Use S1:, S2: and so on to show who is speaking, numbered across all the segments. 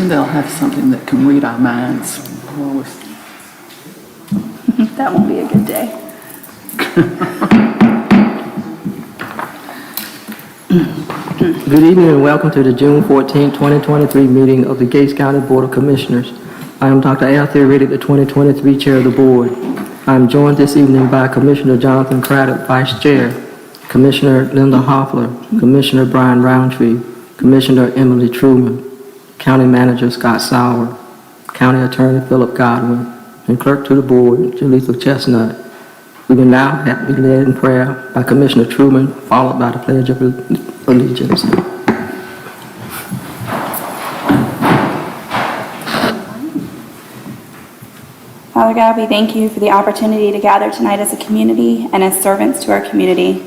S1: Soon they'll have something that can read our minds.
S2: That won't be a good day.
S3: Good evening and welcome to the June 14, 2023 meeting of the Gates County Board of Commissioners. I am Dr. Al Theoretic, the 2023 Chair of the Board. I am joined this evening by Commissioner Jonathan Craddock, Vice Chair, Commissioner Linda Hoffler, Commissioner Brian Roundtree, Commissioner Emily Truman, County Manager Scott Sauer, County Attorney Philip Godwin, and Clerk to the Board, Jaleesa Chestnut. We will now be led in prayer by Commissioner Truman, followed by the Pledge of Allegiance.
S2: Father God, we thank you for the opportunity to gather tonight as a community and as servants to our community.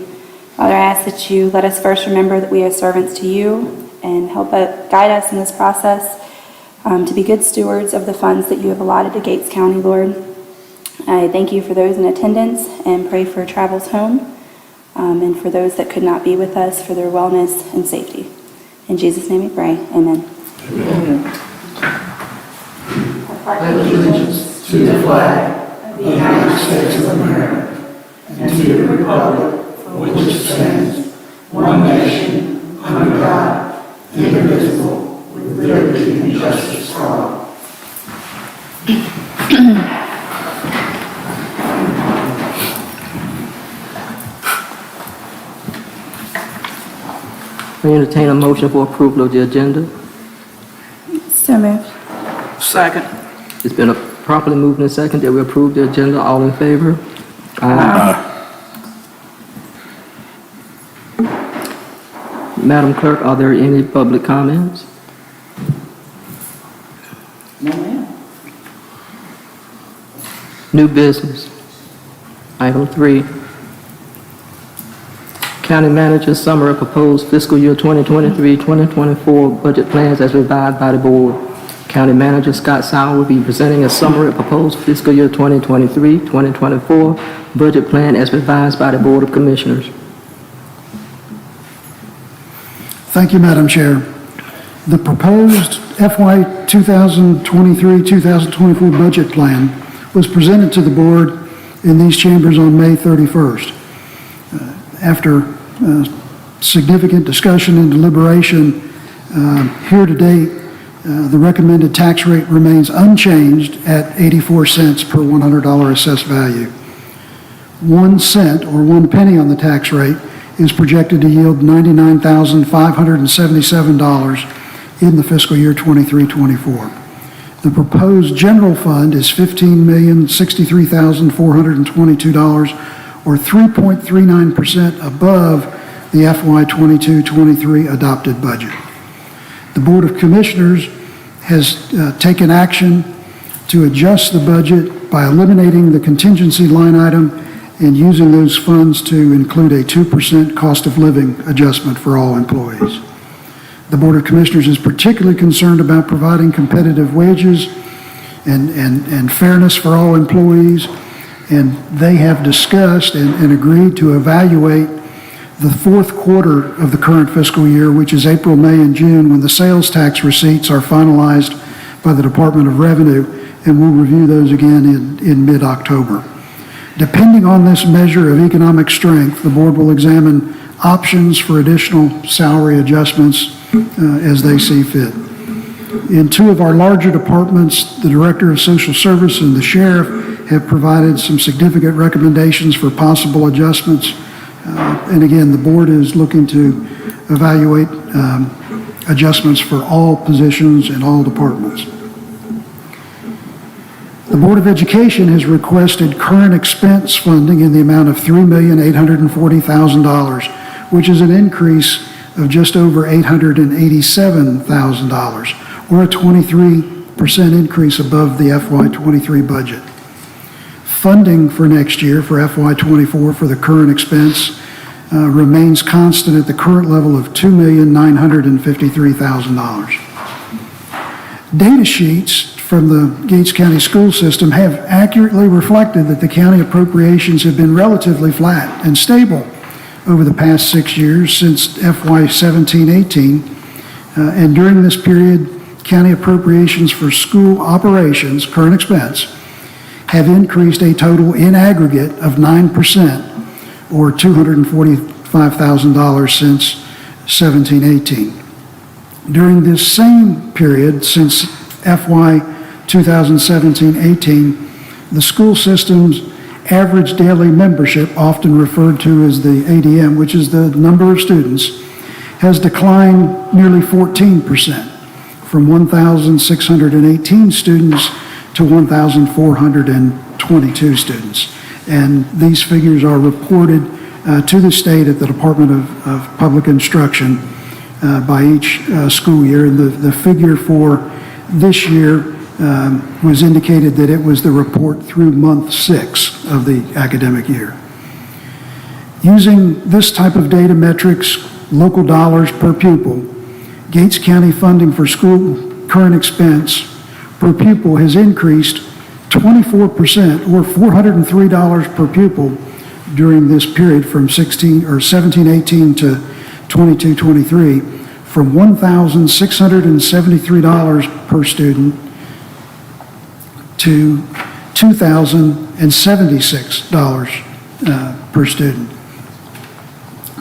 S2: Father, I ask that you let us first remember that we are servants to you and help guide us in this process to be good stewards of the funds that you have allotted to Gates County, Lord. I thank you for those in attendance and pray for travels home and for those that could not be with us for their wellness and safety. In Jesus' name we pray. Amen.
S1: Amen.
S4: I pledge allegiance to the flag of the United States of America and to the republic for which it stands, one nation, under God, indivisible, with liberty and justice for all.
S3: I entertain a motion for approval of the agenda.
S2: So moved.
S1: Second.
S3: It's been properly moved and second that we approve the agenda. All in favor? Aye. Madam Clerk, are there any public comments?
S1: No, ma'am.
S3: New business. Item 3. County Manager's summary of proposed fiscal year 2023-2024 budget plans as revised by the Board. County Manager Scott Sauer will be presenting a summary of proposed fiscal year 2023-2024 budget plan as revised by the Board of Commissioners.
S5: Thank you, Madam Chair. The proposed FY 2023-2024 budget plan was presented to the Board in these chambers on May 31st. After significant discussion and deliberation, here to date, the recommended tax rate remains unchanged at 84 cents per $100 assessed value. 1 cent or 1 penny on the tax rate is projected to yield $99,577 in the fiscal year 23-24. The proposed general fund is $15,063,422, or 3.39% above the FY 22-23 adopted budget. The Board of Commissioners has taken action to adjust the budget by eliminating the contingency line item and using those funds to include a 2% cost of living adjustment for all employees. The Board of Commissioners is particularly concerned about providing competitive wages and fairness for all employees, and they have discussed and agreed to evaluate the fourth quarter of the current fiscal year, which is April, May, and June, when the sales tax receipts are finalized by the Department of Revenue, and we'll review those again in mid-October. Depending on this measure of economic strength, the Board will examine options for additional salary adjustments as they see fit. In 2 of our larger departments, the Director of Social Service and the Sheriff have provided some significant recommendations for possible adjustments. And again, the Board is looking to evaluate adjustments for all positions in all departments. The Board of Education has requested current expense funding in the amount of $3,840,000, which is an increase of just over $887,000, or a 23% increase above the FY23 budget. Funding for next year for FY24 for the current expense remains constant at the current level of $2,953,000. Data sheets from the Gates County school system have accurately reflected that the county appropriations have been relatively flat and stable over the past 6 years since FY 17-18. And during this period, county appropriations for school operations, current expense, have increased a total in aggregate of 9%, or $245,000 since 17-18. During this same period, since FY 2017-18, the school system's average daily membership, often referred to as the ADM, which is the number of students, has declined nearly 14%, from 1,618 students to 1,422 students. And these figures are reported to the state at the Department of Public Instruction by each school year. And the figure for this year was indicated that it was the report through month 6 of the academic year. Using this type of data metrics, local dollars per pupil, Gates County funding for school current expense per pupil has increased 24%, or $403 per pupil during this period from 17-18 to 22-23, from $1,673 per student to $2,076 per student.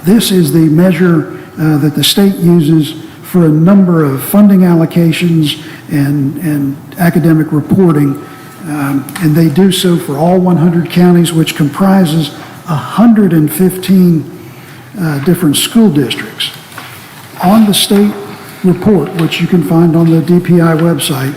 S5: This is the measure that the state uses for a number of funding allocations and academic reporting, and they do so for all 100 counties, which comprises 115 different school districts. On the state report, which you can find on the DPI website,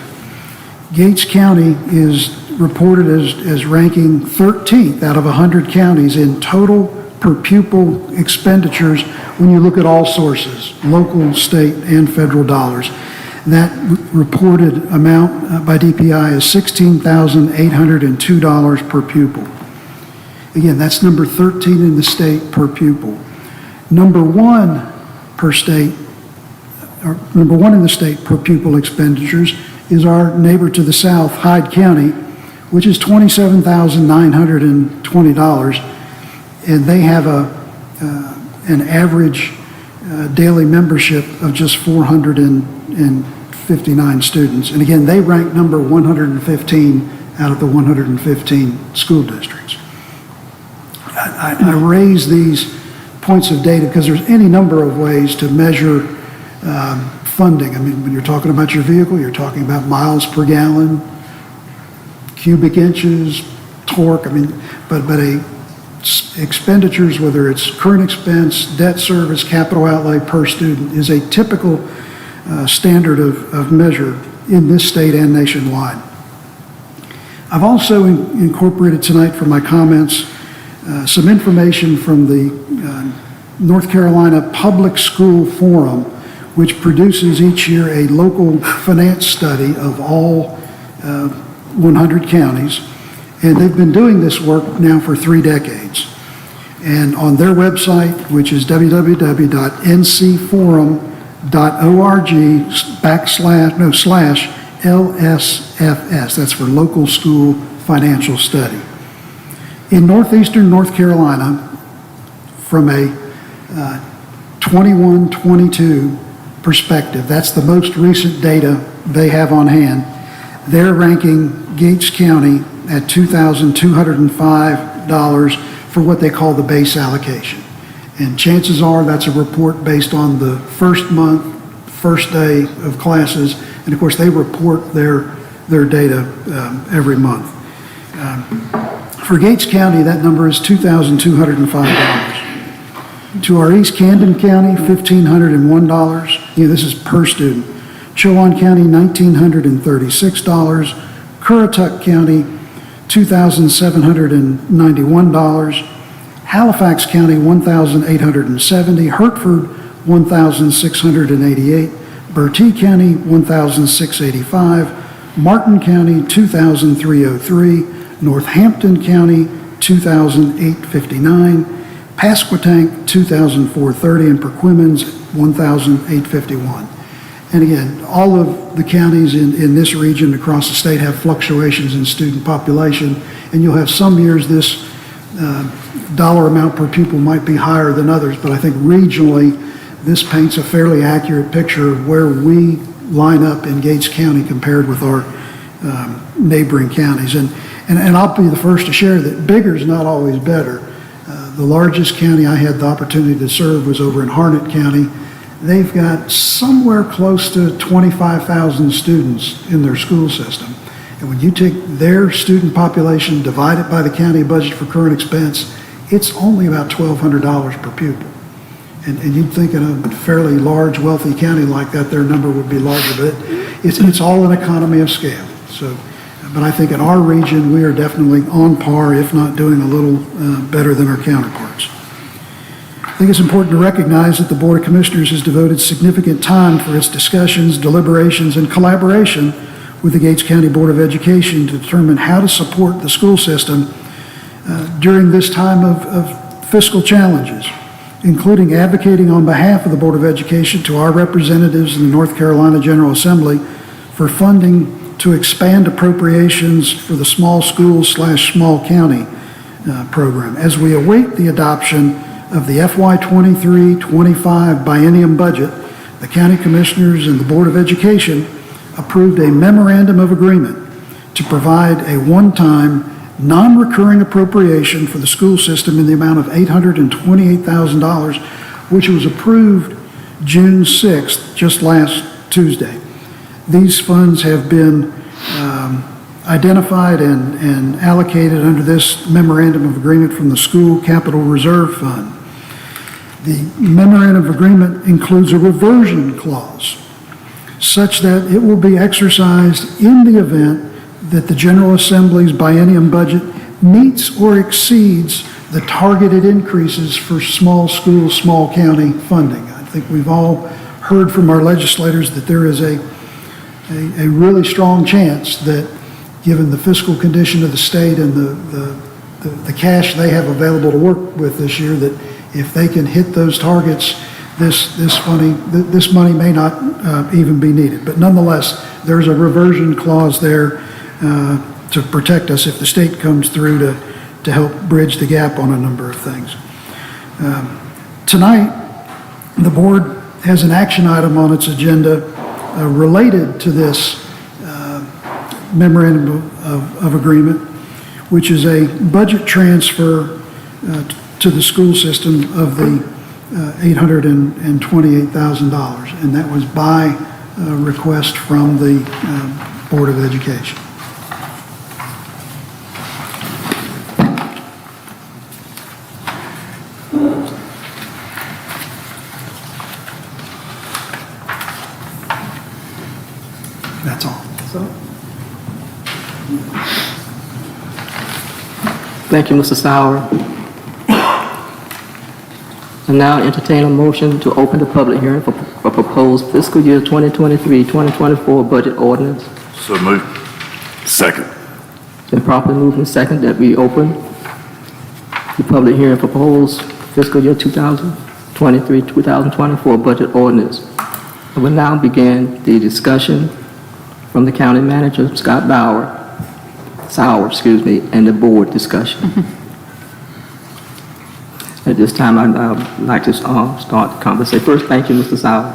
S5: Gates County is reported as ranking 13th out of 100 counties in total per pupil expenditures when you look at all sources, local, state, and federal dollars. That reported amount by DPI is $16,802 per pupil. Again, that's number 13 in the state per pupil. Number one in the state per pupil expenditures is our neighbor to the south, Hyde County, which is $27,920, and they have an average daily membership of just 459 students. And again, they rank number 115 out of the 115 school districts. I raise these points of data because there's any number of ways to measure funding. I mean, when you're talking about your vehicle, you're talking about miles per gallon, cubic inches, torque. I mean, but expenditures, whether it's current expense, debt service, capital outlay per student, is a typical standard of measure in this state and nationwide. I've also incorporated tonight for my comments some information from the North Carolina Public School Forum, which produces each year a local finance study of all 100 counties. And they've been doing this work now for 3 decades. And on their website, which is www.ncforum.org/LSFS, that's for Local School Financial Study. In northeastern North Carolina, from a 21-22 perspective, that's the most recent data they have on hand, they're ranking Gates County at $2,205 for what they call the base allocation. And chances are that's a report based on the first month, first day of classes, and of course they report their data every month. For Gates County, that number is $2,205. To our East Camden County, $1,501. This is per student. Chowan County, $1,936. Currituck County, $2,791. Halifax County, $1,870. Hertford, $1,688. Bertie County, $1,685. Martin County, $2,303. Northampton County, $2,859. Pasquotank, $2,430, and Perquimans, $1,851. And again, all of the counties in this region across the state have fluctuations in student population, and you'll have some years this dollar amount per pupil might be higher than others, but I think regionally, this paints a fairly accurate picture of where we line up in Gates County compared with our neighboring counties. And I'll be the first to share that bigger is not always better. The largest county I had the opportunity to serve was over in Harnett County. They've got somewhere close to 25,000 students in their school system. And when you take their student population, divide it by the county budget for current expense, it's only about $1,200 per pupil. And you'd think in a fairly large, wealthy county like that, their number would be larger, but it's all an economy of scale. So, but I think in our region, we are definitely on par, if not doing a little better than our counterparts. I think it's important to recognize that the Board of Commissioners has devoted significant time for its discussions, deliberations, and collaboration with the Gates County Board of Education to determine how to support the school system during this time of fiscal challenges, including advocating on behalf of the Board of Education to our representatives in the North Carolina General Assembly for funding to expand appropriations for the small schools / small county program. As we await the adoption of the FY 23-25 biennium budget, the County Commissioners and the Board of Education approved a memorandum of agreement to provide a one-time, non-recurring appropriation for the school system in the amount of $828,000, which was approved June 6th, just last Tuesday. These funds have been identified and allocated under this memorandum of agreement from the School Capital Reserve Fund. The memorandum of agreement includes a reversion clause such that it will be exercised in the event that the General Assembly's biennium budget meets or exceeds the targeted increases for small school, small county funding. I think we've all heard from our legislators that there is a really strong chance that, given the fiscal condition of the state and the cash they have available to work with this year, that if they can hit those targets, this money may not even be needed. But nonetheless, there's a reversion clause there to protect us if the state comes through to help bridge the gap on a number of things. Tonight, the board has an action item on its agenda related to this memorandum of agreement, which is a budget transfer to the school system of the $828,000, and that was by request from the Board of Education. That's all.
S3: Thank you, Mr. Sauer. I now entertain a motion to open the public hearing for proposed fiscal year 2023-2024 budget ordinance.
S6: So moved. Second.
S3: It's been properly moved and second that we open the public hearing for proposed fiscal year 2023-2024 budget ordinance. I will now begin the discussion from the county manager, Scott Sauer, and the board discussion. At this time, I'd like to start the conversation. First, thank you, Mr. Sauer,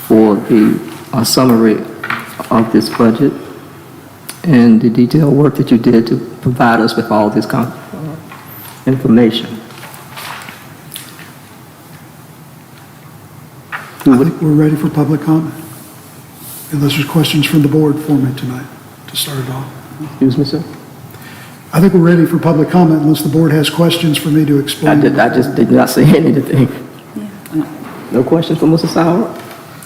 S3: for the summary of this budget and the detailed work that you did to provide us with all this information.
S5: I think we're ready for public comment, unless there's questions from the board for me tonight to start it off.
S3: Excuse me, sir?
S5: I think we're ready for public comment unless the board has questions for me to explain.
S3: I just did not say anything. No questions for Mr. Sauer?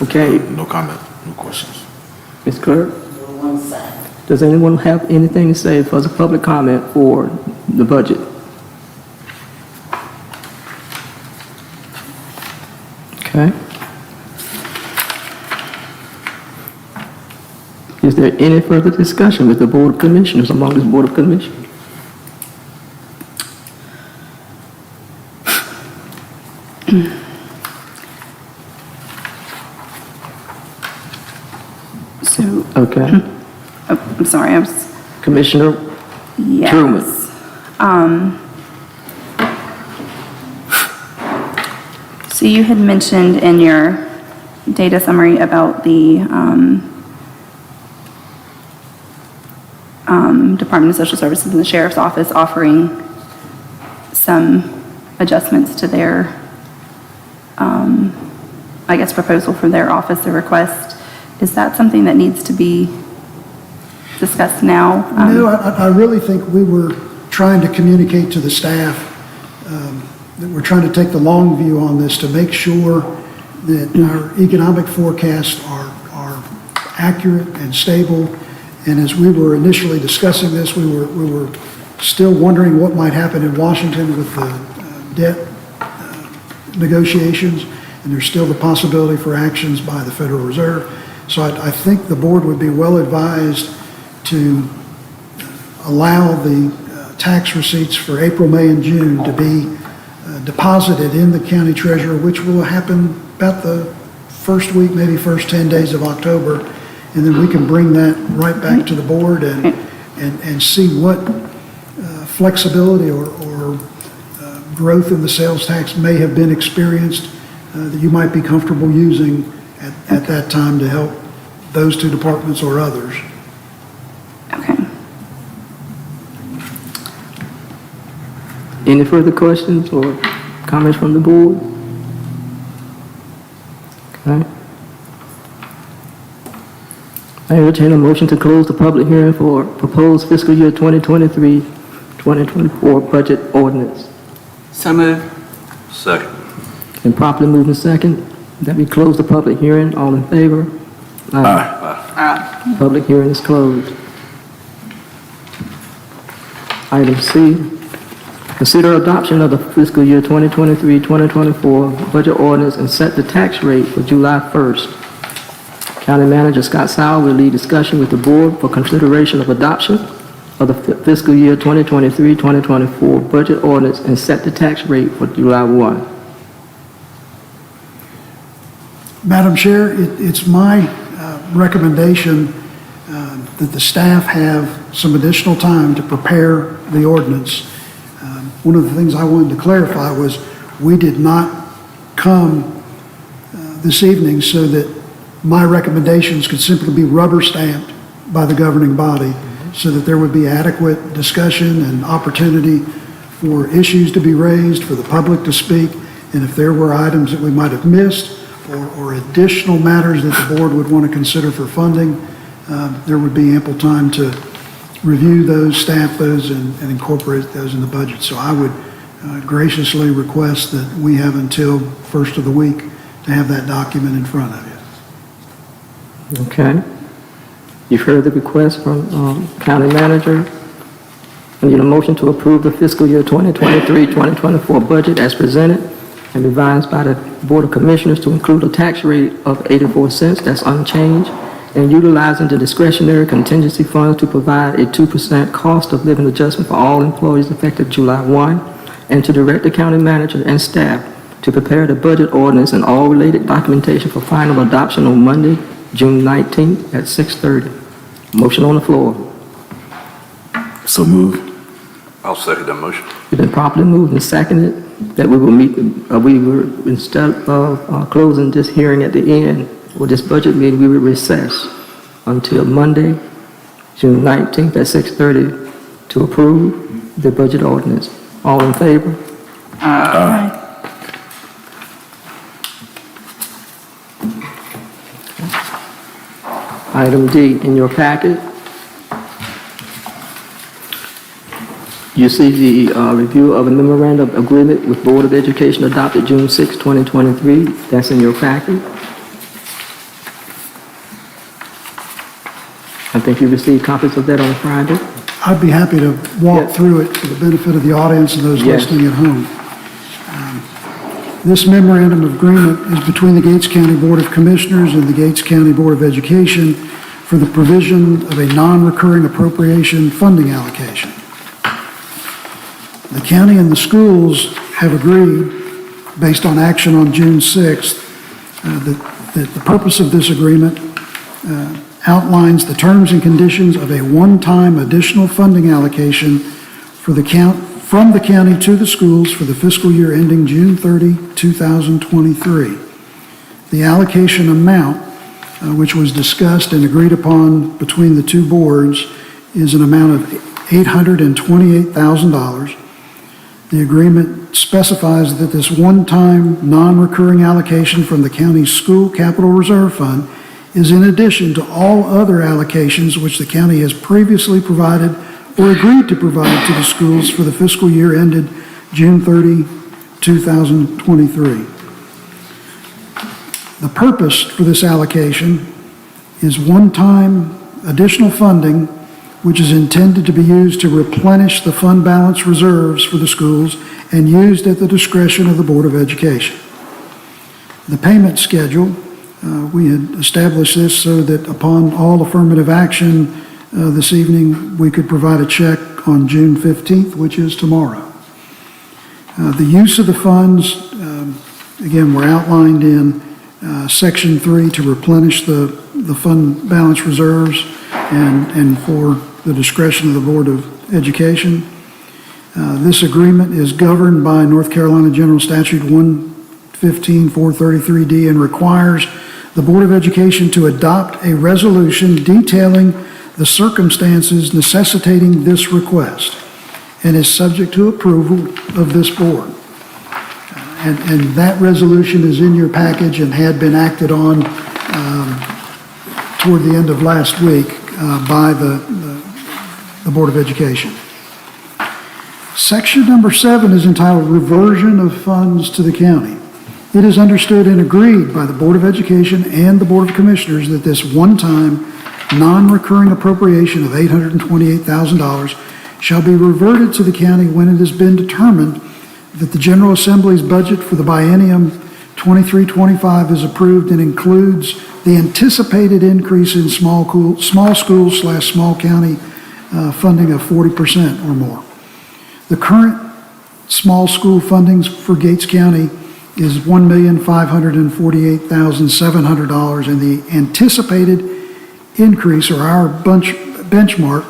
S3: Okay,
S6: No comment, no questions.
S3: Ms. Clerk? Does anyone have anything to say for the public comment for the budget? Okay. Is there any further discussion with the Board of Commissioners, among this Board of Commissioners?
S2: So,
S3: Okay.
S2: I'm sorry, I was,
S3: Commissioner
S2: yes.
S3: Truman.
S2: So you had mentioned in your data summary about the Department of Social Services and the Sheriff's Office offering some adjustments to their, I guess, proposal from their office, their request. Is that something that needs to be discussed now?
S5: No, I really think we were trying to communicate to the staff that we're trying to take the long view on this to make sure that our economic forecasts are accurate and stable. And as we were initially discussing this, we were still wondering what might happen in Washington with the debt negotiations, and there's still the possibility for actions by the Federal Reserve. So I think the board would be well advised to allow the tax receipts for April, May, and June to be deposited in the county treasurer, which will happen about the first week, maybe first 10 days of October. And then we can bring that right back to the board and see what flexibility or growth in the sales tax may have been experienced that you might be comfortable using at that time to help those two departments or others.
S2: Okay.
S3: Any further questions or comments from the board? Okay. I entertain a motion to close the public hearing for proposed fiscal year 2023-2024 budget ordinance.
S1: So moved.
S6: Second.
S3: And properly moved in second that we close the public hearing. All in favor?
S1: Aye.
S3: Public hearing is closed. Item C, consider adoption of the fiscal year 2023-2024 budget ordinance and set the tax rate for July 1st. County Manager Scott Sauer will lead discussion with the board for consideration of adoption of the fiscal year 2023-2024 budget ordinance and set the tax rate for July 1.
S5: Madam Chair, it's my recommendation that the staff have some additional time to prepare the ordinance. One of the things I wanted to clarify was we did not come this evening so that my recommendations could simply be rubber stamped by the governing body, so that there would be adequate discussion and opportunity for issues to be raised, for the public to speak, and if there were items that we might have missed or additional matters that the board would want to consider for funding, there would be ample time to review those, stamp those, and incorporate those in the budget. So I would graciously request that we have until first of the week to have that document in front of you.
S3: Okay. You've heard the request from County Manager. I need a motion to approve the fiscal year 2023-2024 budget as presented and revised by the Board of Commissioners to include a tax rate of 84 cents, that's unchanged, and utilizing the discretionary contingency funds to provide a 2% cost of living adjustment for all employees effective July 1, and to direct the county manager and staff to prepare the budget ordinance and all related documentation for final adoption on Monday, June 19th at 6:30. Motion on the floor.
S6: So moved. I'll second that motion.
S3: It's been properly moved and seconded that we will meet, instead of closing this hearing at the end, or this budget meeting, we will recess until Monday, June 19th at 6:30 to approve the budget ordinance. All in favor?
S2: Aye.
S3: Item D in your packet. You see the review of a memorandum of agreement with Board of Education adopted June 6, 2023. That's in your packet. I think you received copies of that on Friday.
S5: I'd be happy to walk
S3: Yes.
S5: through it for the benefit of the audience and those
S3: Yes.
S5: listening at home. This memorandum of agreement is between the Gates County Board of Commissioners and the Gates County Board of Education for the provision of a non-recurring appropriation funding allocation. The county and the schools have agreed, based on action on June 6th, that the purpose of this agreement outlines the terms and conditions of a one-time additional funding allocation from the county to the schools for the fiscal year ending June 30, 2023. The allocation amount, which was discussed and agreed upon between the two boards, is an amount of $828,000. The agreement specifies that this one-time, non-recurring allocation from the county's school capital reserve fund is in addition to all other allocations which the county has previously provided or agreed to provide to the schools for the fiscal year ended June 30, 2023. The purpose for this allocation is one-time additional funding which is intended to be used to replenish the fund balance reserves for the schools and used at the discretion of the Board of Education. The payment schedule, we had established this so that upon all affirmative action this evening, we could provide a check on June 15th, which is tomorrow. The use of the funds, again, were outlined in Section 3 to replenish the fund balance reserves and for the discretion of the Board of Education. This agreement is governed by North Carolina General Statute 115-433D and requires the Board of Education to adopt a resolution detailing the circumstances necessitating this request and is subject to approval of this board. And that resolution is in your package and had been acted on toward the end of last week by the Board of Education. Section number 7 is entitled Reversion of Funds to the County. It is understood and agreed by the Board of Education and the Board of Commissioners that this one-time, non-recurring appropriation of $828,000 shall be reverted to the county when it has been determined that the General Assembly's budget for the biennium 23-25 is approved and includes the anticipated increase in small school/small county funding of 40% or more. The current small school fundings for Gates County is $1,548,700, and the anticipated increase, or our benchmark,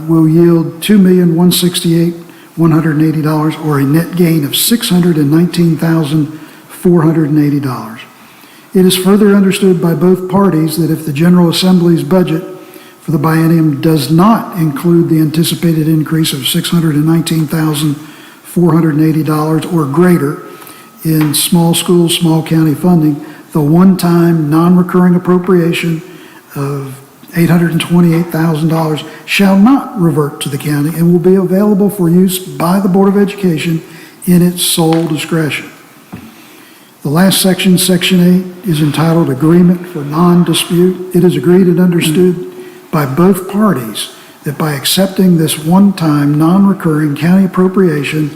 S5: will yield $2,168,180, or a net gain of $619,480. It is further understood by both parties that if the General Assembly's budget for the biennium does not include the anticipated increase of $619,480 or greater in small school, small county funding, the one-time non-recurring appropriation of $828,000 shall not revert to the county and will be available for use by the Board of Education in its sole discretion. The last section, Section 8, is entitled Agreement for Non-Dispute. It is agreed and understood by both parties that by accepting this one-time non-recurring county appropriation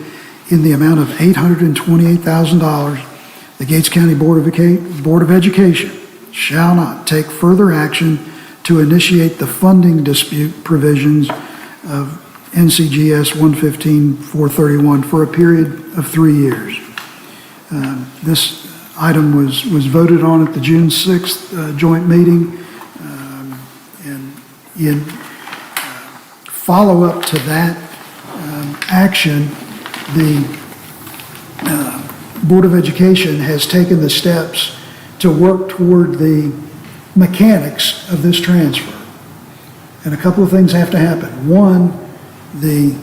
S5: in the amount of $828,000, the Gates County Board of Education shall not take further action to initiate the funding dispute provisions of NCGS 115-431 for a period of 3 years. This item was voted on at the June 6th joint meeting, and in follow-up to that action, the Board of Education has taken the steps to work toward the mechanics of this transfer. And a couple of things have to happen. One, the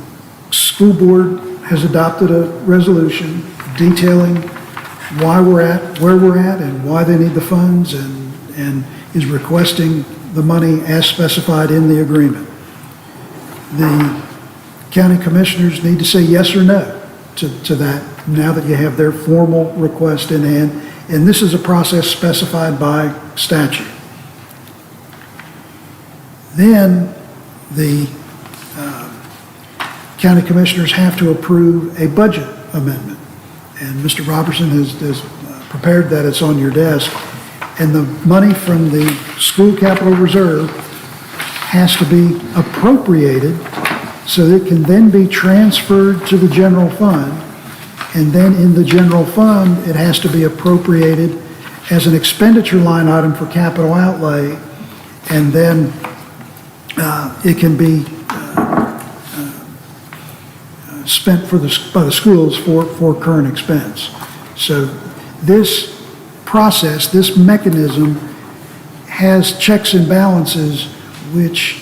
S5: school board has adopted a resolution detailing why we're at where we're at and why they need the funds, and is requesting the money as specified in the agreement. The county commissioners need to say yes or no to that now that you have their formal request in hand, and this is a process specified by statute. Then the county commissioners have to approve a budget amendment, and Mr. Robertson has prepared that. It's on your desk, and the money from the school capital reserve has to be appropriated so that it can then be transferred to the general fund, and then in the general fund it has to be appropriated as an expenditure line item for capital outlay, and then it can be spent by the schools for current expense. So this process, this mechanism has checks and balances which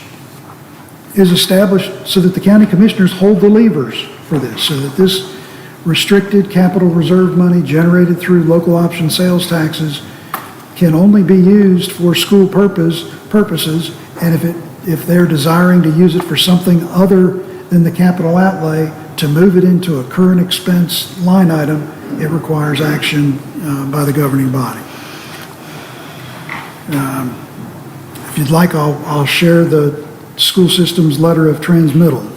S5: is established so that the county commissioners hold the levers for this, so that this restricted capital reserve money generated through local option sales taxes can only be used for school purposes, and if they're desiring to use it for something other than the capital outlay, to move it into a current expense line item, it requires action by the governing body. If you'd like, I'll share the school system's letter of transmittal.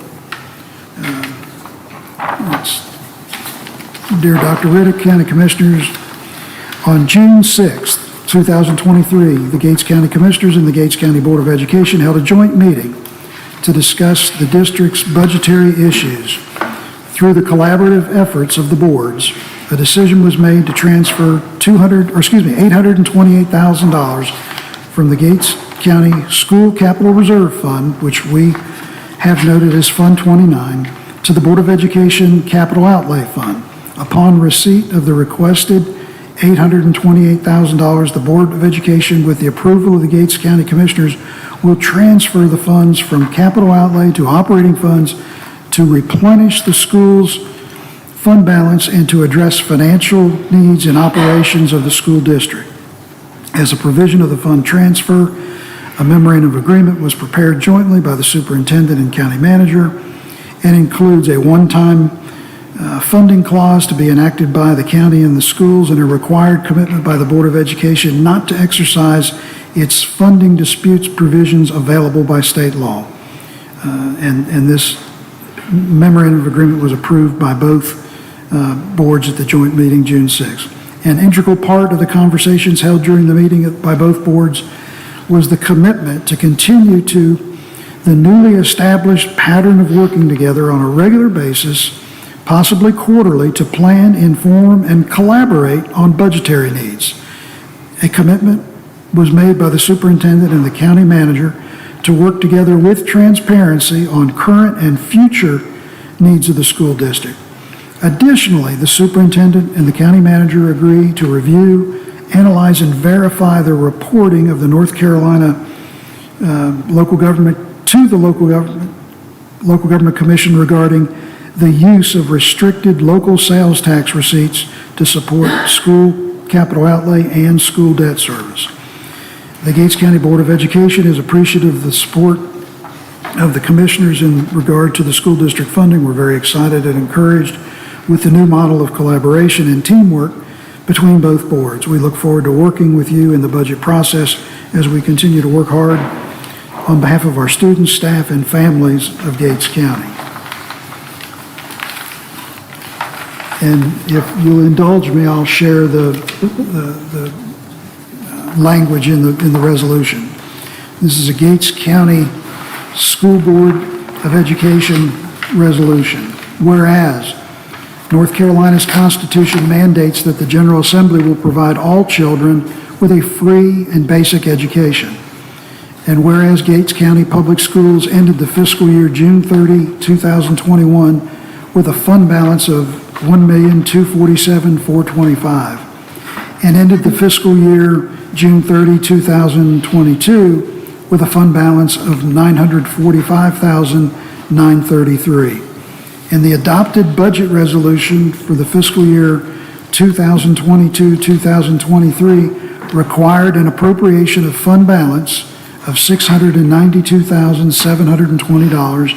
S5: Dear Dr. Riddick, County Commissioners, on June 6th, 2023, the Gates County Commissioners and the Gates County Board of Education held a joint meeting to discuss the district's budgetary issues. Through the collaborative efforts of the boards, a decision was made to transfer $828,000 from the Gates County School Capital Reserve Fund, which we have noted as Fund 29, to the Board of Education Capital Outlay Fund. Upon receipt of the requested $828,000, the Board of Education, with the approval of the Gates County Commissioners, will transfer the funds from capital outlay to operating funds to replenish the school's fund balance and to address financial needs and operations of the school district. As a provision of the fund transfer, a memorandum of agreement was prepared jointly by the superintendent and county manager and includes a one-time funding clause to be enacted by the county and the schools, and a required commitment by the Board of Education not to exercise its funding disputes provisions available by state law. And this memorandum of agreement was approved by both boards at the joint meeting June 6th. An integral part of the conversations held during the meeting by both boards was the commitment to continue to the newly established pattern of working together on a regular basis, possibly quarterly, to plan, inform, and collaborate on budgetary needs. A commitment was made by the superintendent and the county manager to work together with transparency on current and future needs of the school district. Additionally, the superintendent and the county manager agreed to review, analyze, and verify the reporting of the North Carolina local government to the local government commission regarding the use of restricted local sales tax receipts to support school capital outlay and school debt service. The Gates County Board of Education is appreciative of the support of the commissioners in regard to the school district funding. We're very excited and encouraged with the new model of collaboration and teamwork between both boards. We look forward to working with you in the budget process as we continue to work hard on behalf of our students, staff, and families of Gates County. And if you'll indulge me, I'll share the language in the resolution. This is a Gates County School Board of Education resolution. Whereas North Carolina's Constitution mandates that the General Assembly will provide all children with a free and basic education. And whereas Gates County Public Schools ended the fiscal year June 30, 2021 with a fund balance of $1,247,425 and ended the fiscal year June 30, 2022 with a fund balance of $945,933. And the adopted budget resolution for the fiscal year 2022-2023 required an appropriation of fund balance of $692,720,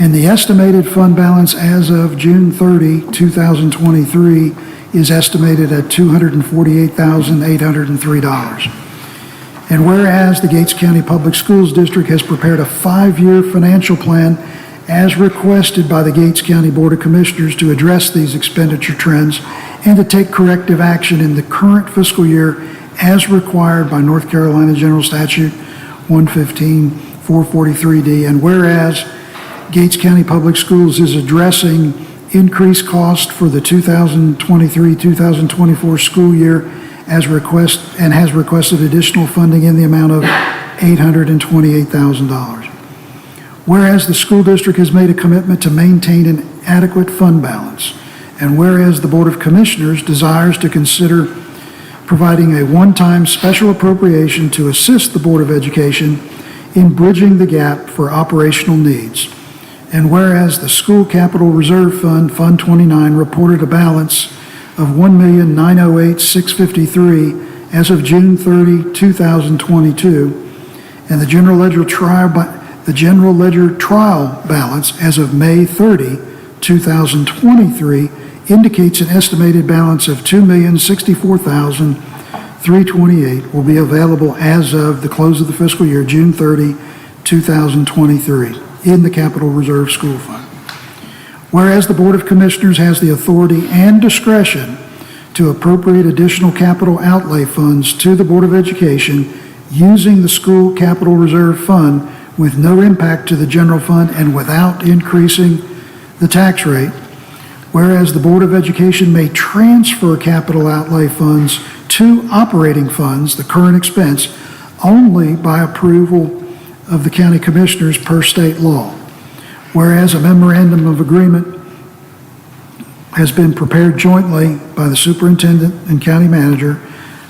S5: and the estimated fund balance as of June 30, 2023 is estimated at $248,803. And whereas the Gates County Public Schools District has prepared a 5-year financial plan as requested by the Gates County Board of Commissioners to address these expenditure trends and to take corrective action in the current fiscal year as required by North Carolina General Statute 115-443D. And whereas Gates County Public Schools is addressing increased cost for the 2023-2024 school year as has requested additional funding in the amount of $828,000. Whereas the school district has made a commitment to maintain an adequate fund balance, and whereas the Board of Commissioners desires to consider providing a one-time special appropriation to assist the Board of Education in bridging the gap for operational needs. And whereas the School Capital Reserve Fund, Fund 29, reported a balance of $1,908,653 as of June 30, 2022, and the General Ledger trial balance as of May 30, 2023, indicates an estimated balance of $2,064,328 will be available as of the close of the fiscal year, June 30, 2023, in the Capital Reserve School Fund. Whereas the Board of Commissioners has the authority and discretion to appropriate additional capital outlay funds to the Board of Education using the School Capital Reserve Fund with no impact to the general fund and without increasing the tax rate. Whereas the Board of Education may transfer capital outlay funds to operating funds, the current expense, only by approval of the county commissioners per state law. Whereas a memorandum of agreement has been prepared jointly by the superintendent and county manager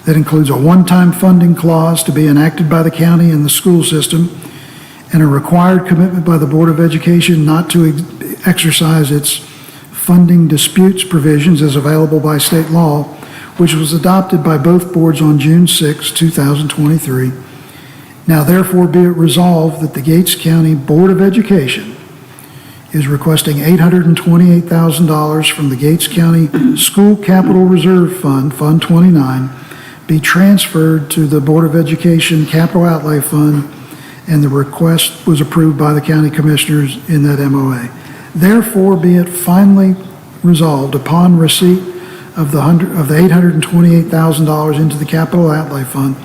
S5: that includes a one-time funding clause to be enacted by the county and the school system, and a required commitment by the Board of Education not to exercise its funding disputes provisions as available by state law, which was adopted by both boards on June 6, 2023. Now therefore be it resolved that the Gates County Board of Education is requesting $828,000 from the Gates County School Capital Reserve Fund, Fund 29, be transferred to the Board of Education Capital Outlay Fund, and the request was approved by the county commissioners in that MOA. Therefore, be it finally resolved upon receipt of the $828,000 into the Capital Outlay Fund,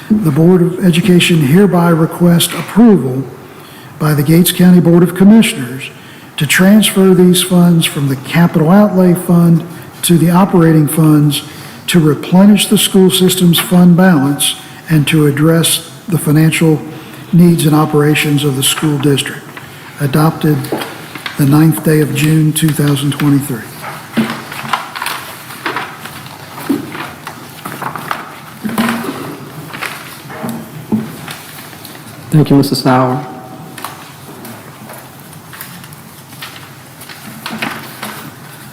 S5: the Board of Education hereby requests approval by the Gates County Board of Commissioners to transfer these funds from the Capital Outlay Fund to the operating funds to replenish the school system's fund balance and to address the financial needs and operations of the school district. Adopted the 9th day of June, 2023.
S3: Thank you, Mr. Sauer.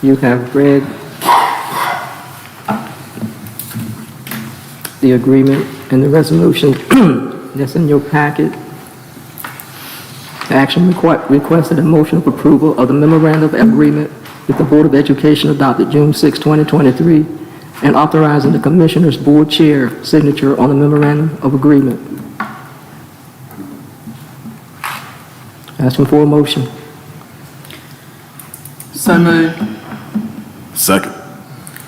S3: You have read the agreement and the resolution that's in your packet. The action requested a motion of approval of the memorandum of agreement with the Board of Education adopted June 6, 2023, and authorizing the Commissioners Board Chair signature on the memorandum of agreement. Asking for a motion.
S1: So moved.
S6: Second.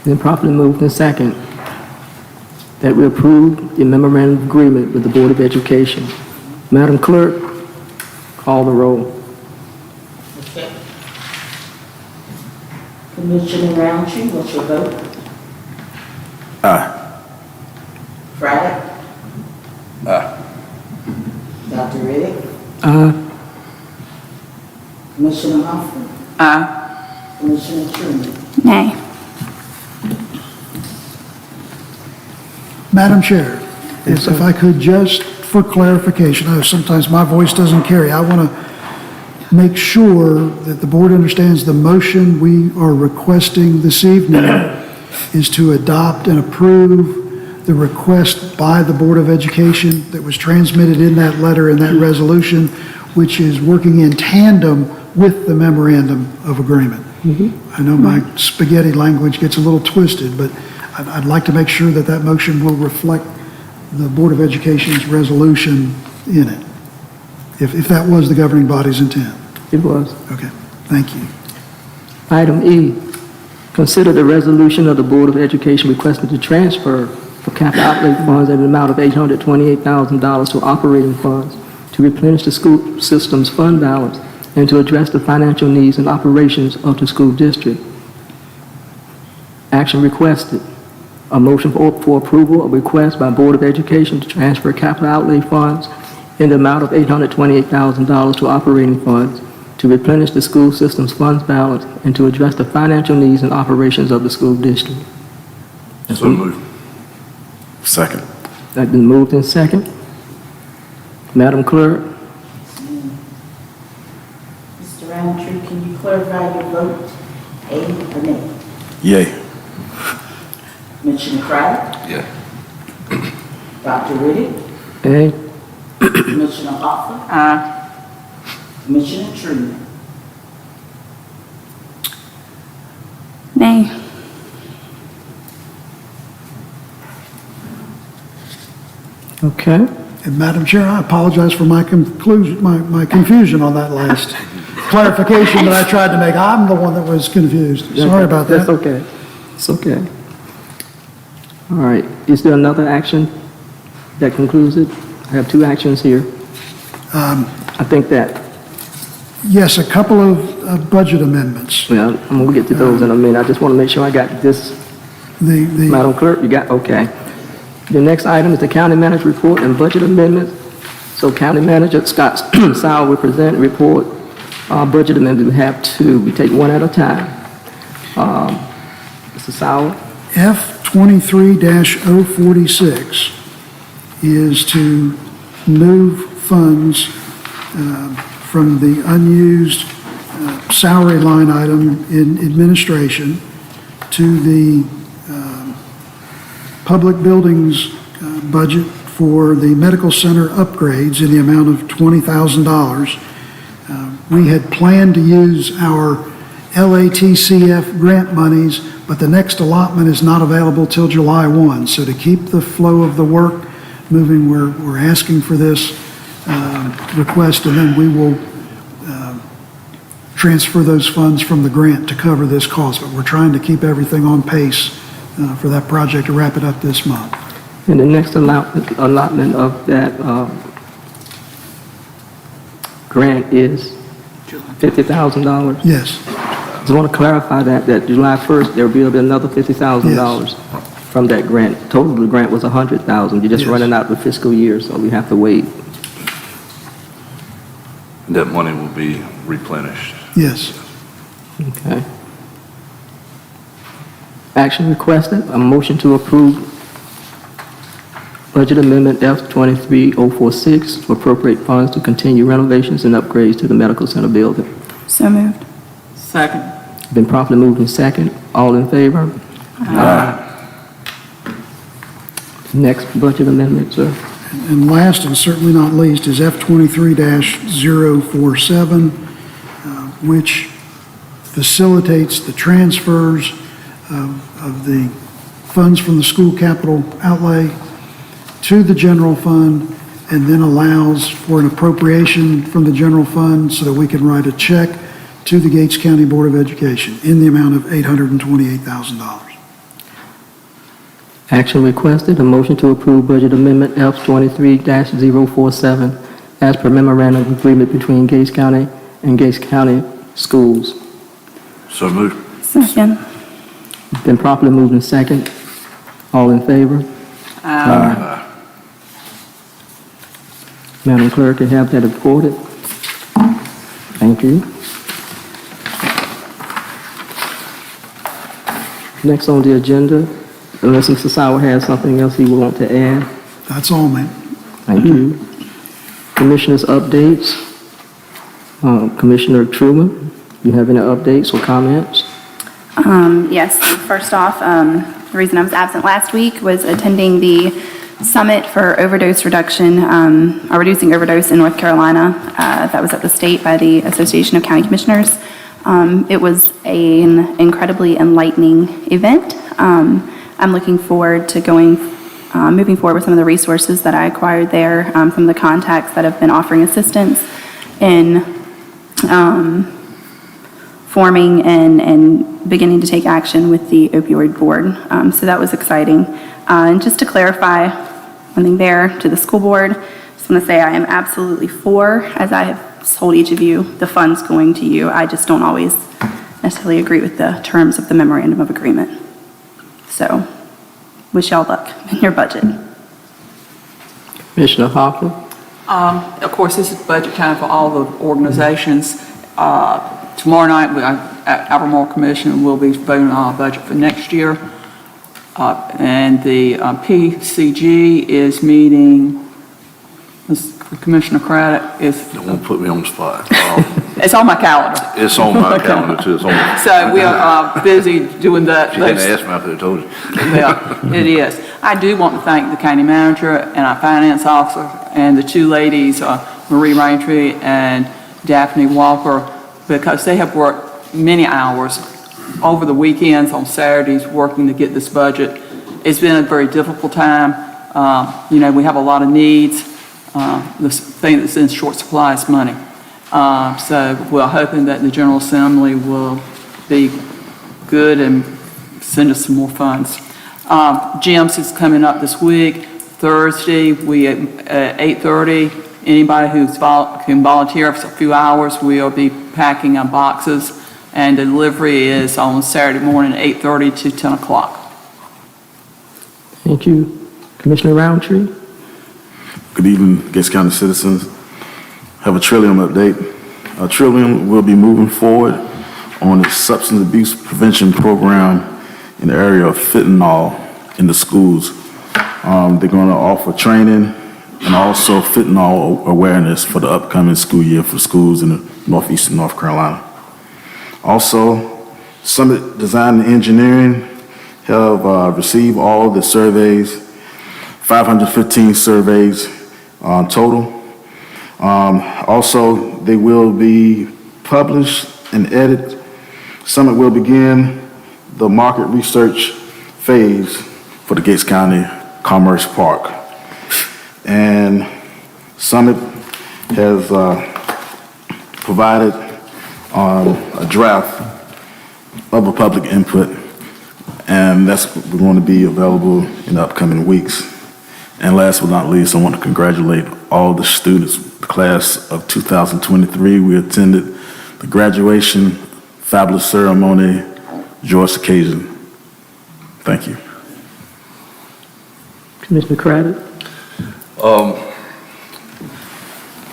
S3: Then properly moved and second that we approve the memorandum of agreement with the Board of Education. Madam Clerk, call the roll.
S7: Commissioner Roundtree, what's your vote?
S6: Aye.
S7: Braddock?
S6: Aye.
S7: Dr. Riddick?
S3: Aye.
S7: Commissioner Humphrey?
S1: Aye.
S7: Commissioner Truman?
S2: Nay.
S5: Madam Chair, if I could just, for clarification, I know sometimes my voice doesn't carry. I want to make sure that the board understands the motion we are requesting this evening is to adopt and approve the request by the Board of Education that was transmitted in that letter and that resolution, which is working in tandem with the memorandum of agreement. I know my spaghetti language gets a little twisted, but I'd like to make sure that that motion will reflect the Board of Education's resolution in it, if that was the governing body's intent.
S3: It was.
S5: Okay, thank you.
S3: Item E, consider the resolution of the Board of Education requesting to transfer for capital outlay funds at an amount of $828,000 to operating funds to replenish the school system's fund balance and to address the financial needs and operations of the school district. Action requested. A motion for approval of request by Board of Education to transfer capital outlay funds in the amount of $828,000 to operating funds to replenish the school system's funds balance and to address the financial needs and operations of the school district.
S6: So moved. Second.
S3: That's been moved in second. Madam Clerk?
S7: Mr. Roundtree, can you clarify your vote, A or nay?
S6: Yay.
S7: Commissioner Craddock?
S6: Yeah.
S7: Dr. Riddick?
S3: Aye.
S7: Commissioner Hoffa?
S1: Aye.
S7: Commissioner Truman?
S2: Nay.
S3: Okay.
S5: And Madam Chair, I apologize for my conclusion, my confusion on that last clarification that I tried to make. I'm the one that was confused. Sorry about
S3: That's
S5: that.
S3: okay. It's okay. All right. Is there another action that concludes it? I have two actions here. I think that,
S5: Yes, a couple of budget amendments.
S3: well, I'm going to get to those in a minute. I just want to make sure I got this.
S5: The
S3: Madam Clerk, you got, okay. The next item is the county manager report and budget amendments. So County Manager Scott Sowell will present a report. Budget amendment, we have two. We take one at a time. Mr. Sowell?
S5: F-23-046 is to move funds from the unused salary line item in administration to the public buildings budget for the medical center upgrades in the amount of $20,000. We had planned to use our LATCF grant monies, but the next allotment is not available till July 1. So to keep the flow of the work moving, we're asking for this request, and then we will transfer those funds from the grant to cover this cost. But we're trying to keep everything on pace for that project to wrap it up this month.
S3: And the next allotment of that grant is $50,000.
S5: Yes,
S3: Just want to clarify that July 1st, there will be another $50,000 from that grant. Total of the grant was $100,000. You're just
S5: Yes.
S3: running out the fiscal year, so we have to wait.
S6: That money will be replenished.
S5: yes.
S3: Okay. Action requested, a motion to approve budget amendment F-23046 to appropriate funds to continue renovations and upgrades to the medical center building.
S2: So moved.
S1: Second.
S3: Been properly moved in second. All in favor? Next budget amendment, sir.
S5: And last and certainly not least is F-23-047, which facilitates the transfers of the funds from the school capital outlay to the general fund, and then allows for an appropriation from the general fund so that we can write a check to the Gates County Board of Education in the amount of $828,000.
S3: Action requested, a motion to approve budget amendment F-23-047 as per memorandum of agreement between Gates County and Gates County Schools.
S6: So moved.
S2: Second.
S3: Been properly moved in second. All in favor? Madam Clerk, can have that recorded. Thank you. Next on the agenda, unless Mr. Sauer has something else he would want to add.
S5: That's all, ma'am.
S3: Thank you. Commissioners' updates. Commissioner Truman, you have any updates or comments?
S2: Yes, first off, the reason I was absent last week was attending the Summit for Overdose Reduction, or Reducing Overdose in North Carolina. That was at the state by the Association of County Commissioners. It was an incredibly enlightening event. I'm looking forward to moving forward with some of the resources that I acquired there from the contacts that have been offering assistance in forming and beginning to take action with the opioid board. So that was exciting. And just to clarify one thing there to the school board, I just want to say I am absolutely for, as I have told each of you, the funds going to you. I just don't always necessarily agree with the terms of the memorandum of agreement. So, wish y'all luck in your budget.
S3: Commissioner Hopper?
S1: Of course, this is budget time for all the organizations. Tomorrow night, Albemarle Commission will be voting on our budget for next year. And the PCG is meeting, Commissioner Craddock is,
S6: Don't put me on the spot.
S1: it's on my calendar.
S6: It's on my calendar too. It's on.
S1: So we are busy doing that.
S6: She hadn't asked me, I could have told you.
S1: Yeah, it is. I do want to thank the county manager and our finance officer and the two ladies, Marie Raintree and Daphne Walker, because they have worked many hours over the weekends, on Saturdays, working to get this budget. It's been a very difficult time. You know, we have a lot of needs. The thing that's in short supply is money. So we're hoping that the General Assembly will be good and send us some more funds. GEMS is coming up this week, Thursday, we at 8:30. Anybody can volunteer for a few hours, we'll be packing our boxes, and the delivery is on Saturday morning, 8:30 to 10 o'clock.
S3: Thank you. Commissioner Roundtree?
S6: Good evening, Gates County citizens. Have a Trillium update. Trillium will be moving forward on its substance abuse prevention program in the area of fentanyl in the schools. They're going to offer training and also fentanyl awareness for the upcoming school year for schools in the northeastern North Carolina. Also, Summit Design and Engineering have received all the surveys, 515 surveys total. Also, they will be published and edited. Summit will begin the market research phase for the Gates County Commerce Park. And Summit has provided a draft of a public input, and that's going to be available in the upcoming weeks. And last but not least, I want to congratulate all the students, the class of 2023. We attended the graduation fabulous ceremony, joyous occasion. Thank you.
S3: Commissioner Craddock?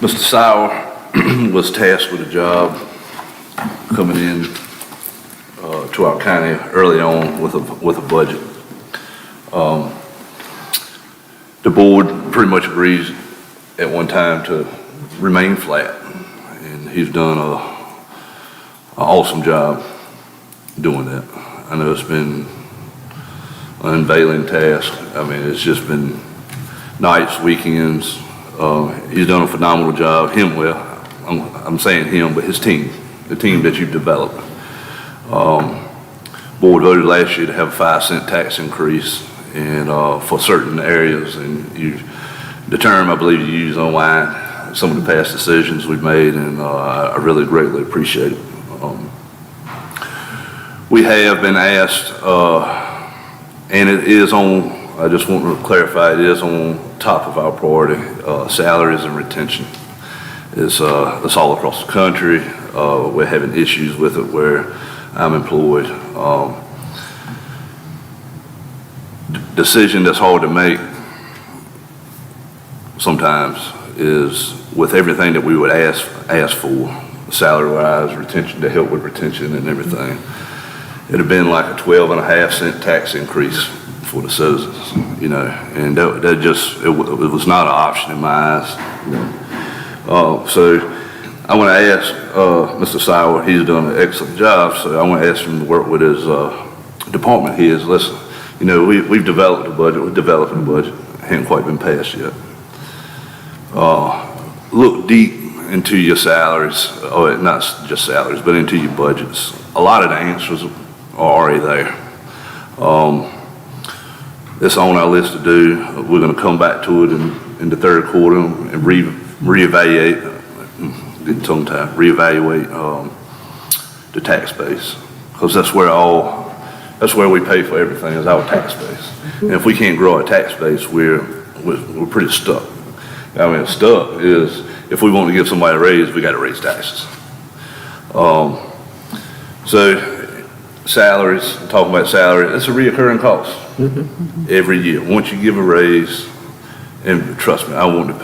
S6: Mr. Sauer was tasked with a job coming in to our county early on with a budget. The board pretty much agrees at one time to remain flat, and he's done an awesome job doing that. I know it's been an unveiling task. I mean, it's just been nights, weekends. He's done a phenomenal job. I'm saying him, but his team, the team that you've developed. Board voted last year to have a 5-cent tax increase and for certain areas, and the term I believe you use online, some of the past decisions we've made, and I really greatly appreciate it. We have been asked, and it is on, I just want to clarify, it is on top of our priority, salaries and retention. It's all across the country. We're having issues with it where I'm employed. Decision that's hard to make sometimes is with everything that we would ask for, salary-wise, retention, to help with retention and everything. It'd have been like a 12.5-cent tax increase for the citizens, you know, and that just, it was not an option in my eyes. You know. So I want to ask Mr. Sauer, he's done an excellent job, so I want to ask him to work with his department heads. Listen, you know, we've developed a budget, we're developing a budget, hadn't quite been passed yet. Look deep into your salaries, or not just salaries, but into your budgets. A lot of the answers are already there. It's on our list to do. We're going to come back to it in the third quarter and reevaluate, get tongue-tied, reevaluate the tax base, because that's where we pay for everything, is our tax base. And if we can't grow our tax base, we're pretty stuck. I mean, stuck is, if we want to give somebody a raise, we got to raise taxes. So salaries, talking about salary, it's a reoccurring cost every year. Once you give a raise, and trust me, I want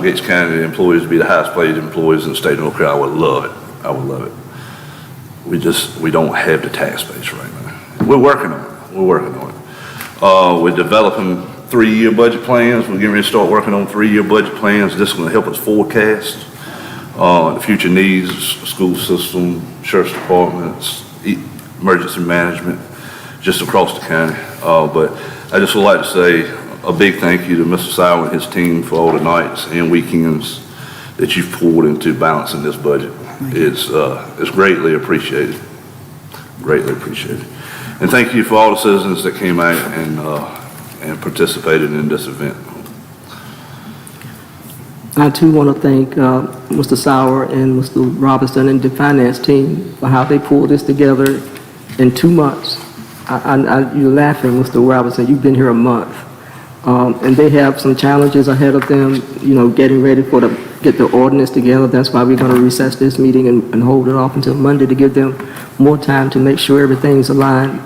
S6: Gates County employees to be the highest paid employees in the state of North Carolina. I would love it. I would love it. We don't have the tax base right now. We're working on it.
S8: We're developing 3-year budget plans. We're getting ready to start working on 3-year budget plans. This is going to help us forecast the future needs, school system, sheriff's departments, emergency management, just across the county. But I just would like to say a big thank you to Mr. Sauer and his team for all the nights and weekends that you've poured into balancing this budget. It's greatly appreciated. Greatly appreciated. And thank you for all the citizens that came out and participated in this event.
S3: I too want to thank Mr. Sauer and Mr. Robinson and the finance team for how they pulled this together in 2 months. You're laughing, Mr. Robinson, you've been here a month. And they have some challenges ahead of them, getting ready get the ordinance together. That's why we're going to recess this meeting and hold it off until Monday to give them more time to make sure everything's aligned.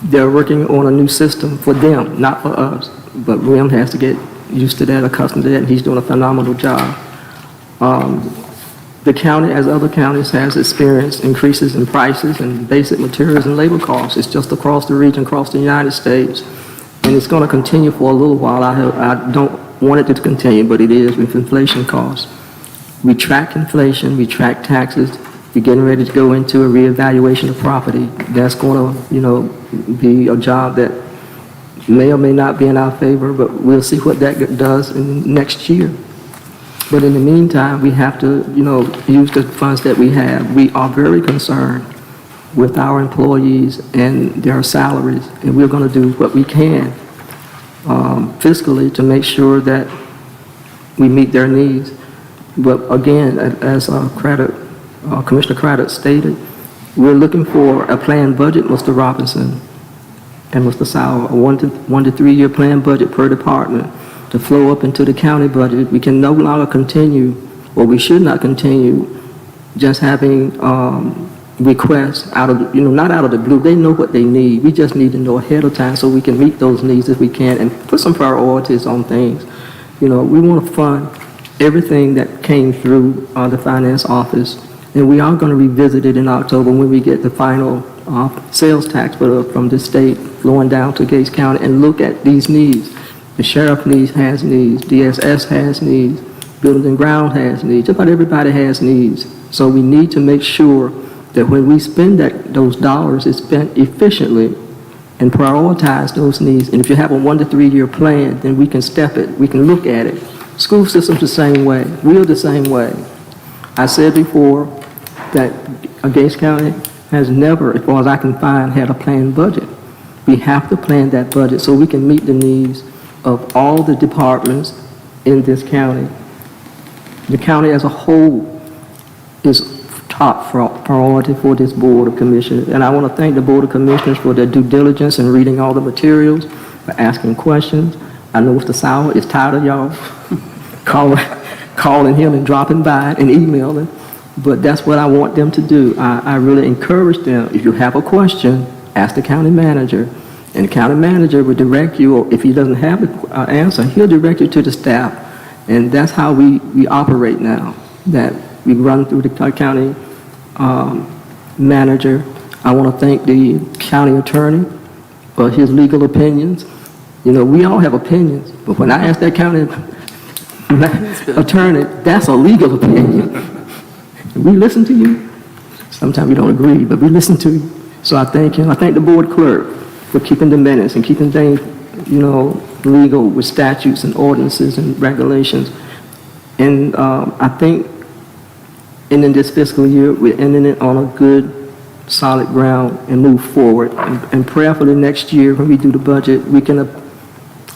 S3: They're working on a new system for them, not for us. But William has to get used to that, accustomed to that, and he's doing a phenomenal job. The county, as other counties, has experienced increases in prices and basic materials and labor costs. It's just across the region, across the United States. And it's going to continue for a little while. I don't want it to continue, but it is with inflation costs. We track inflation, we track taxes. We're getting ready to go into a reevaluation of property. That's going to, be a job that may or may not be in our favor, but we'll see what that does in next year. But in the meantime, we have to, use the funds that we have. We are very concerned with our employees and their salaries, and we're going to do what we can fiscally to make sure that we meet their needs. But again, as Commissioner Craddock stated, we're looking for a planned budget, Mr. Robinson and Mr. Sauer, a 1 to 3 year planned budget per department to flow up into the county budget. We can no longer continue, or we should not continue, just having requests out of, not out of the blue. They know what they need. We just need to know ahead of time so we can meet those needs if we can and put some priorities on things. We want to fund everything that came through the finance office, and we are going to revisit it in October when we get the final sales tax from the state flowing down to Gates County and look at these needs. The sheriff has needs, DSS has needs, Buildings and Ground has needs, just about everybody has needs. So we need to make sure that when we spend those dollars, it's spent efficiently and prioritize those needs. And if you have a 1 to 3 year plan, then we can step it, we can look at it. School system's the same way, we're the same way. I said before that Gates County has never, as far as I can find, had a planned budget. We have to plan that budget so we can meet the needs of all the departments in this county. The county as a whole is top priority for this Board of Commissioners. And I want to thank the Board of Commissioners for their due diligence in reading all the materials, for asking questions. I know Mr. Sauer is tired of y'all calling him and dropping by and emailing, but that's what I want them to do. I really encourage them, if you have a question, ask the county manager, and the county manager will direct you, or if he doesn't have an answer, he'll direct you to the staff. And that's how we operate now, that we run through the county manager. I want to thank the county attorney for his legal opinions. We all have opinions, but when I ask that county attorney, that's a legal opinion. We listen to you. Sometimes we don't agree, but we listen to you. So I thank him. I thank the board clerk for keeping the minutes and keeping things, legal with statutes and ordinances and regulations. And I think ending this fiscal year, we're ending it on a good, solid ground and move forward. And prayerfully next year, when we do the budget, we can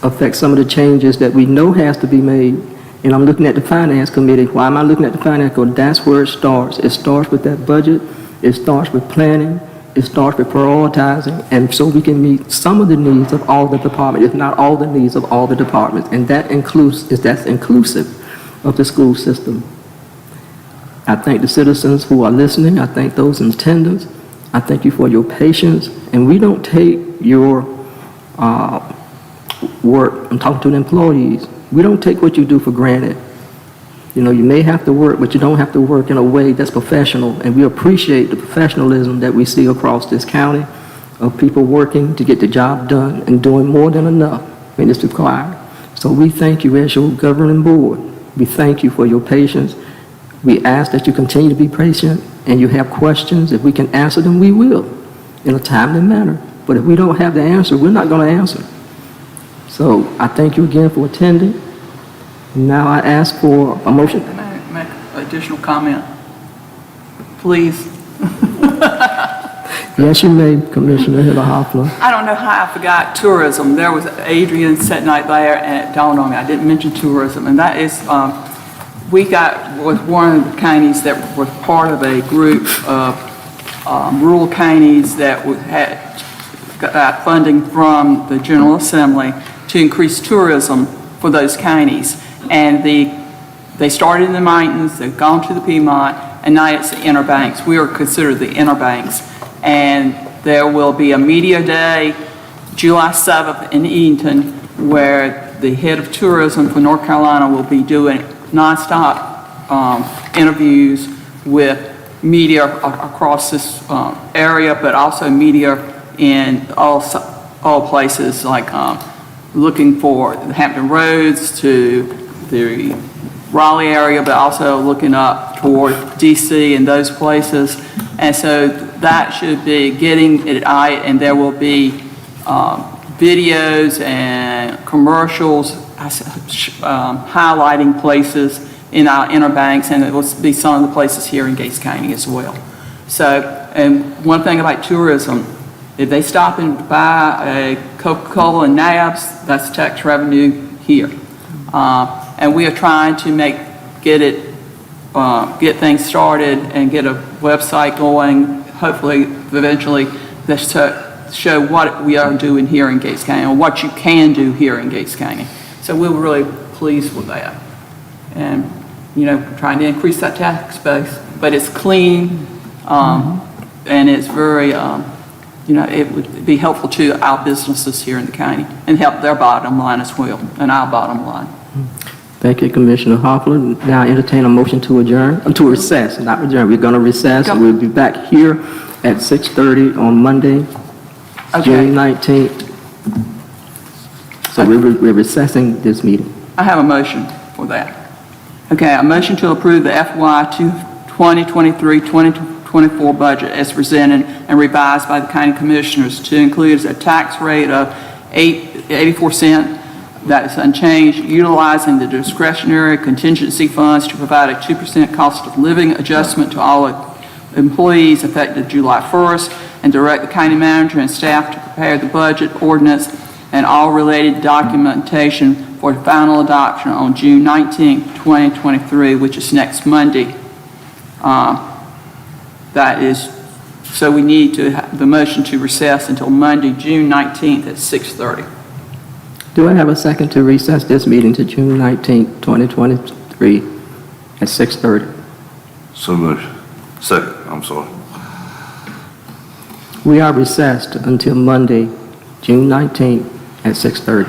S3: affect some of the changes that we know has to be made. And I'm looking at the finance committee. Why am I looking at the finance committee? That's where it starts. It starts with that budget. It starts with planning. It starts with prioritizing. And so we can meet some of the needs of all the departments, if not all the needs of all the departments. And that's inclusive of the school system. I thank the citizens who are listening. I thank those in attendance. I thank you for your patience. And we don't take your work. I'm talking to the employees. We don't take what you do for granted. You may have to work, but you don't have to work in a way that's professional. And we appreciate the professionalism that we see across this county, of people working to get the job done and doing more than enough when it's required. So we thank you as your governing board. We thank you for your patience. We ask that you continue to be patient, and you have questions. If we can answer them, we will in a timely manner. But if we don't have the answer, we're not going to answer. So I thank you again for attending. Now I ask for a motion.
S1: Can I make an additional comment? Please.
S3: Yes, you may, Commissioner Hill-Hoffler.
S1: I don't know how I forgot tourism. There was Adrian sitting right there, and it dawned on me, I didn't mention tourism, and that is, was one of the counties that was part of a group of rural counties that got funding from the General Assembly to increase tourism for those counties. And they started in the mountains, they've gone to the Piedmont, and now it's the Inner Banks. We are considered the Inner Banks. And there will be a media day, July 7th in Eatonton, where the head of tourism for North Carolina will be doing nonstop interviews with media across this area, but also media in all places, like looking for the Hampton Roads to the Raleigh area, but also looking up toward DC and those places. And so that should be getting it out, and there will be videos and commercials highlighting places in our Inner Banks, and it will be some of the places here in Gates County as well. So, and one thing about tourism, if they stop and buy a Coca-Cola and Nabs, that's tax revenue here. And we are trying to get things started and get a website going, hopefully eventually, that show what we are doing here in Gates County, or what you can do here in Gates County. So we were really pleased with that. And, you know, trying to increase that tax base, but it's clean, and it's very, you know, it would be helpful to our businesses here in the county and help their bottom line as well, and our bottom line.
S3: Thank you, Commissioner Hoffler. Now I entertain a motion to adjourn, to recess, not adjourn. We're going to recess, and we'll be back here at 6:30 on Monday, June 19th. So we're recessing this meeting.
S1: I have a motion for that. Okay, a motion to approve the FY 2023-2024 budget as presented and revised by the County Commissioners to include a tax rate of 84 cents. That is unchanged, utilizing the discretionary contingency funds to provide a 2% cost of living adjustment to all employees effective July 1st, and direct the county manager and staff to prepare the budget ordinance and all related documentation for final adoption on June 19, 2023, which is next Monday. That is, so we need to have the motion to recess until Monday, June 19th at 6:30.
S3: Do I have a second to recess this meeting to June 19th, 2023 at 6:30?
S8: So moved. Second, I'm sorry.
S3: We are recessed until Monday, June 19th at 6:30.